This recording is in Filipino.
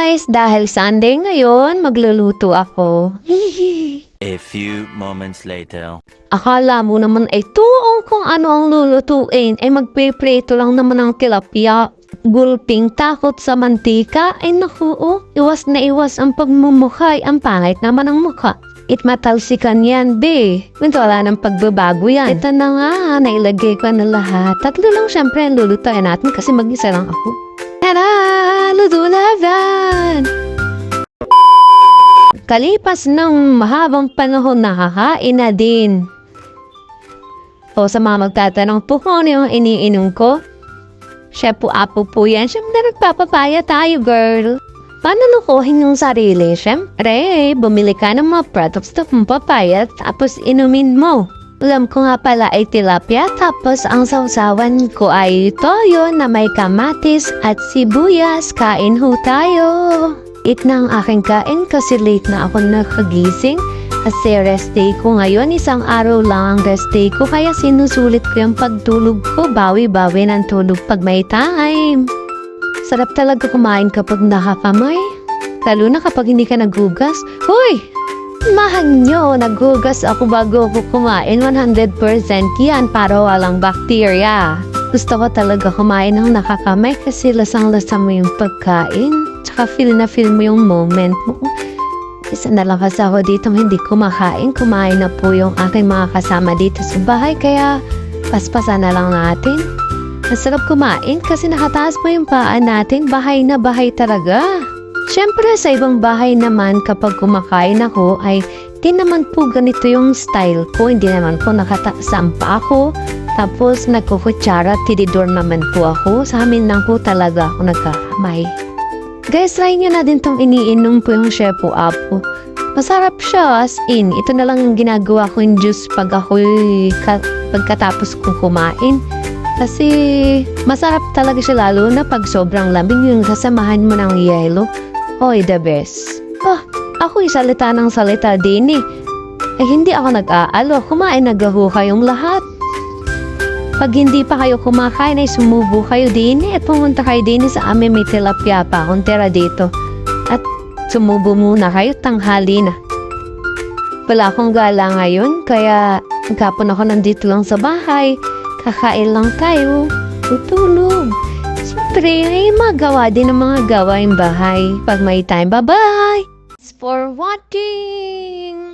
guys! Dahil Sunday ngayon, magluluto ako. A few moments later. Akala mo naman ay tuong kung ano ang lulutuin. Ay magpiprito lang naman ng tilapia. Gulping takot sa mantika. Ay naku, iwas na iwas ang pagmumukhay. Ang pangit naman ang mukha. Matalsikan yan, be. Wala ng pagbabago yan. Ito na nga, nailagay ko na lahat. Tatlo lang syempre ang lulutuin natin kasi mag-isa lang ako. Tara! Luto laban! Kalipas ng mahabang panahon, nakakain na din. O sa mga magtatanong po kung ano yung iniinom ko, Shepu-apo po yan. Siyempre nagpapapaya tayo, girl. Paano lukuhin yung sarili? Siyempre, bumili ka ng mga products ng papaya tapos inumin mo. Ulam ko nga pala ay tilapia tapos ang sausawan ko ay toyo na may kamatis at sibuyas. Kain ho tayo. Eat na ang aking kain kasi late na ako nakagising. Kasi rest day ko ngayon, isang araw lang ang rest day ko kaya sinusulit ko yung pagtulog ko. Bawi-bawi ng tulog pag may time. Sarap talaga kumain kapag nakakamay. Lalo na kapag hindi ka naghugas. Hoy! Mahal nyo, naghugas ako bago ako kumain. 100% yan para walang bakterya. Gusto ko talaga kumain ng nakakamay kasi lasang-lasa mo yung pagkain. Tsaka feel na feel mo yung moment mo. Isa na lang kasi ako dito hindi kumakain. Kumain na po yung aking mga kasama dito sa bahay. Kaya paspasan na lang natin. Masarap kumain kasi nakataas mo yung paa natin. Bahay na bahay talaga. Siyempre sa ibang bahay naman kapag kumakain ako ay di naman po ganito yung style ko. Hindi naman po nakataas ang paa ko. Tapos nagkukutsara, tididor naman po ako. Sa amin lang po talaga ako nagkakamay. Guys, try nyo na din tong iniinom po yung Shepu-apo. Masarap siya as in. Ito na lang yung ginagawa ko yung juice pag ako'y pagkatapos kong kumain. Kasi masarap talaga siya lalo na pag sobrang lamig yung sasamahan mo ng yelo. Oy, the best. Ako'y salita ng salita din eh. Hindi ako nag-aalo. Kumain nagaho kayong lahat. Pag hindi pa kayo kumakain ay sumubo kayo din at pumunta kayo din sa amin may tilapia pa akong tira dito. At sumubo muna kayo, tanghali na. Wala akong gala ngayon kaya magkapon ako nandito lang sa bahay. Kakain lang tayo. Tutulog. Siyempre ay magawa din ng mga gawaing bahay. Pag may time, bye-bye! Thanks for watching!